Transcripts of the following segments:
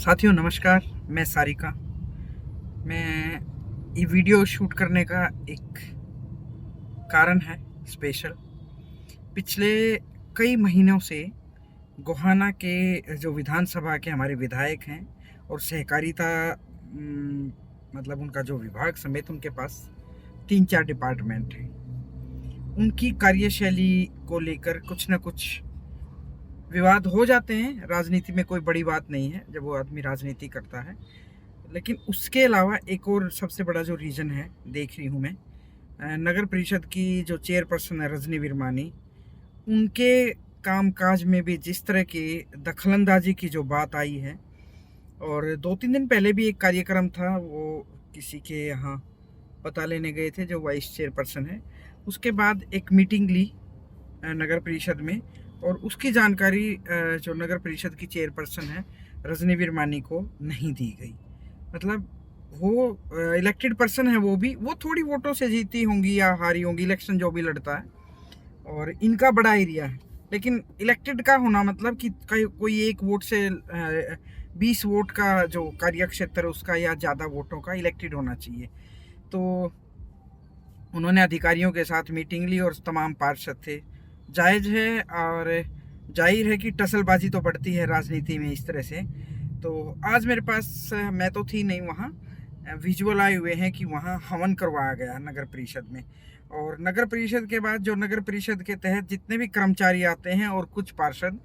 साथियों नमस्कार। मैं सारिका। मैं ये वीडियो शूट करने का एक कारण है स्पेशल। पिछले कई महीनों से गोहाना के जो विधानसभा के हमारे विधायक हैं और सहकारिता मतलब उनका जो विभाग समेत उनके पास 3-4 डिपार्टमेंट हैं। उनकी कार्यशैली को लेकर कुछ न कुछ विवाद हो जाते हैं। राजनीति में कोई बड़ी बात नहीं है जब वो आदमी राजनीति करता है, लेकिन उसके अलावा एक और सबसे बड़ा जो रीज़न है देख रही हूँ मैं, नगर परिषद की जो चेयरपर्सन है रजनी विरमानी, उनके कामकाज में भी जिस तरह की दखलंदाजी की जो बात आई है। और 2-3 दिन पहले भी एक कार्यक्रम था, वो किसी के यहाँ पता लेने गए थे जो वाइस चेयरपर्सन है। उसके बाद एक मीटिंग ली नगर परिषद में, और उसकी जानकारी जो नगर परिषद की चेयरपर्सन है रजनी विरमानी को नहीं दी गई। मतलब वो इलेक्टेड पर्सन है, वो थोड़ी वोटों से जीती होंगी या हारी होंगी, इलेक्शन जो भी लड़ता है, और इनका बड़ा एरिया है। लेकिन इलेक्टेड का होना मतलब कि कोई एक वोट से 20 वोट का जो कार्यक्षेत्र उसका या ज़्यादा वोटों का इलेक्टेड होना चाहिए। तो उन्होंने अधिकारियों के साथ मीटिंग ली और तमाम पार्षद थे। जायज़ है और जाहिर है कि टसलबाजी तो बढ़ती है राजनीति में इस तरह से। तो आज मेरे पास, मैं तो थी नहीं वहाँ, विजुअल आए हुए हैं कि वहाँ हवन करवाया गया नगर परिषद में। और नगर परिषद के बाद जो नगर परिषद के तहत जितने भी कर्मचारी आते हैं और कुछ पार्षद,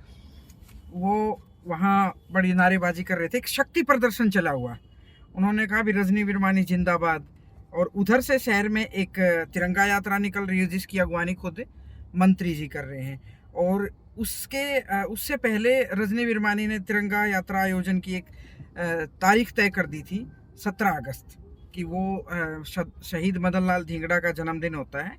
वो वहाँ बड़ी नारेबाजी कर रहे थे। एक शक्ति प्रदर्शन चला हुआ। उन्होंने कहा भी रजनी विरमानी जिंदाबाद। और उधर से शहर में एक तिरंगा यात्रा निकल रही है जिसकी अगवानी खुद मंत्री जी कर रहे हैं। और उससे पहले रजनी विरमानी ने तिरंगा यात्रा आयोजन की एक तारीख तय कर दी थी 17 अगस्त कि वो शहीद मदन लाल धिंगड़ा का जन्मदिन होता है,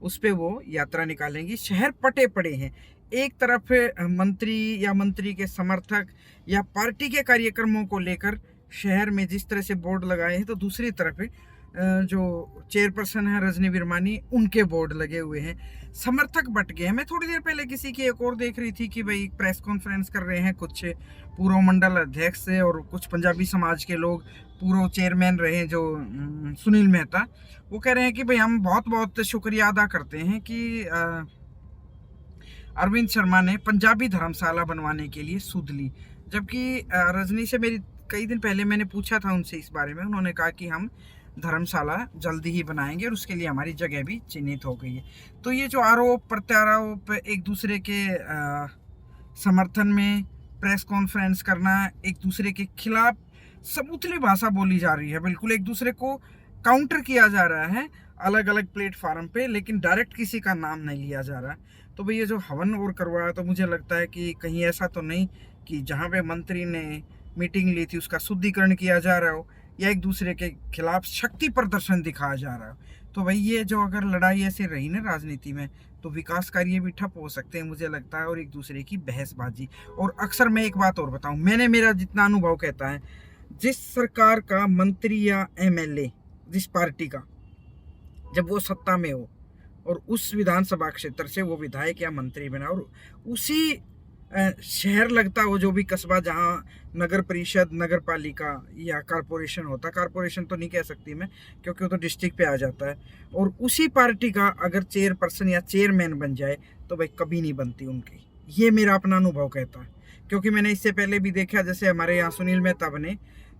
उस पे वो यात्रा निकालेंगी। शहर पटे पड़े हैं, एक तरफ मंत्री या मंत्री के समर्थक या पार्टी के कार्यक्रमों को लेकर शहर में जिस तरह से बोर्ड लगाए हैं, तो दूसरी तरफ जो चेयरपर्सन है रजनी विरमानी, उनके बोर्ड लगे हुए हैं। समर्थक बट गए हैं। मैं थोड़ी देर पहले किसी की एक और देख रही थी कि भाई प्रेस कॉन्फ्रेंस कर रहे हैं कुछ पूर्व मंडल अध्यक्ष और कुछ पंजाबी समाज के लोग, पूर्व चेयरमैन रहे जो सुनील मेहता, वो कह रहे हैं कि भाई हम बहुत बहुत शुक्रिया अदा करते हैं कि अरविंद शर्मा ने पंजाबी धर्मशाला बनवाने के लिए सुध ली। जबकि रजनी से मेरी कई दिन पहले मैंने पूछा था उनसे इस बारे में, उन्होंने कहा कि हम धर्मशाला जल्दी ही बनाएंगे और उसके लिए हमारी जगह भी चिन्हित हो गई है। तो ये जो आरोप प्रत्यारोप, एक दूसरे के समर्थन में प्रेस कॉन्फ्रेंस करना, एक दूसरे के खिलाफ सबूतली भाषा बोली जा रही है, बिल्कुल एक दूसरे को काउंटर किया जा रहा है अलग अलग प्लेटफार्म पे, लेकिन डायरेक्ट किसी का नाम नहीं लिया जा रहा। तो भाई ये जो हवन और करवाया, तो मुझे लगता है कि कहीं ऐसा तो नहीं कि जहाँ पे मंत्री ने मीटिंग ली थी उसका शुद्धिकरण किया जा रहा हो या एक दूसरे के खिलाफ शक्ति प्रदर्शन दिखाया जा रहा हो। तो भाई ये जो अगर लड़ाई ऐसे रही ना राजनीति में, तो विकास कार्य भी ठप हो सकते हैं मुझे लगता है, और एक दूसरे की बहसबाजी। और अक्सर मैं एक बात और बताऊं, मेरा जितना अनुभव कहता है, जिस सरकार का मंत्री या एमएलए, जिस पार्टी का, जब वो सत्ता में हो और उस विधानसभा क्षेत्र से वो विधायक या मंत्री बना, और उसी शहर लगता हो, जो भी कस्बा जहाँ नगर परिषद, नगर पालिका या कारपोरेशन होता, कारपोरेशन तो नहीं कह सकती मैं क्योंकि वो तो डिस्ट्रिक्ट पे आ जाता है, और उसी पार्टी का अगर चेयरपर्सन या चेयरमैन बन जाए तो भाई कभी नहीं बनती उनकी। ये मेरा अपना अनुभव कहता है, क्योंकि मैंने इससे पहले भी देखा, जैसे हमारे यहाँ सुनील मेहता बने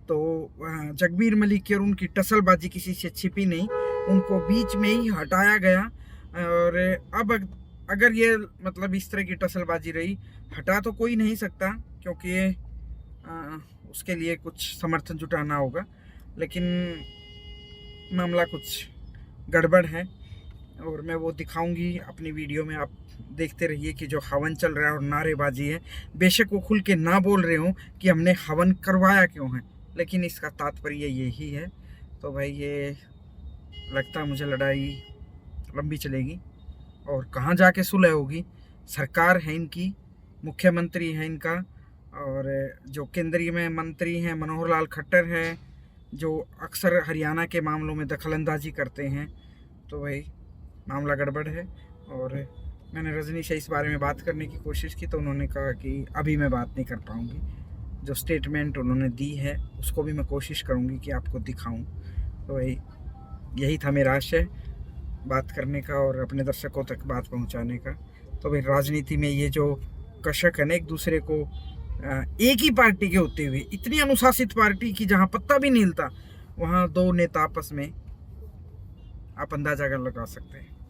तो जगबीर मलिक की और उनकी टसलबाजी किसी से छिपी नहीं, उनको बीच में ही हटाया गया। और अब अगर ये मतलब इस तरह की टसलबाजी रही, हटा तो कोई नहीं सकता क्योंकि उसके लिए कुछ समर्थन जुटाना होगा, लेकिन मामला कुछ गड़बड़ है और मैं वो दिखाऊंगी अपनी वीडियो में। आप देखते रहिए कि जो हवन चल रहा है और नारेबाजी है, बेशक वो खुल के ना बोल रहे हों कि हमने हवन करवाया क्यों है, लेकिन इसका तात्पर्य यही है। तो भाई ये लगता है मुझे लड़ाई लंबी चलेगी और कहाँ जाके सुलह होगी। सरकार है इनकी, मुख्यमंत्री है इनका, और जो केंद्रीय में मंत्री हैं मनोहर लाल खट्टर हैं, जो अक्सर हरियाणा के मामलों में दखलंदाजी करते हैं। तो भाई मामला गड़बड़ है। और मैंने रजनी से इस बारे में बात करने की कोशिश की तो उन्होंने कहा कि अभी मैं बात नहीं कर पाऊँगी। जो स्टेटमेंट उन्होंने दी है उसको भी मैं कोशिश करूँगी कि आपको दिखाऊँ। तो यही था मेरा आशय बात करने का और अपने दर्शकों तक बात पहुंचाने का। तो भाई राजनीति में ये जो कशक है ना एक दूसरे को एक ही पार्टी के होते हुए, इतनी अनुशासित पार्टी की जहां पत्ता भी नहीं हिलता, वहां दो नेता आपस में आप अंदाजा कर लगा सकते हैं।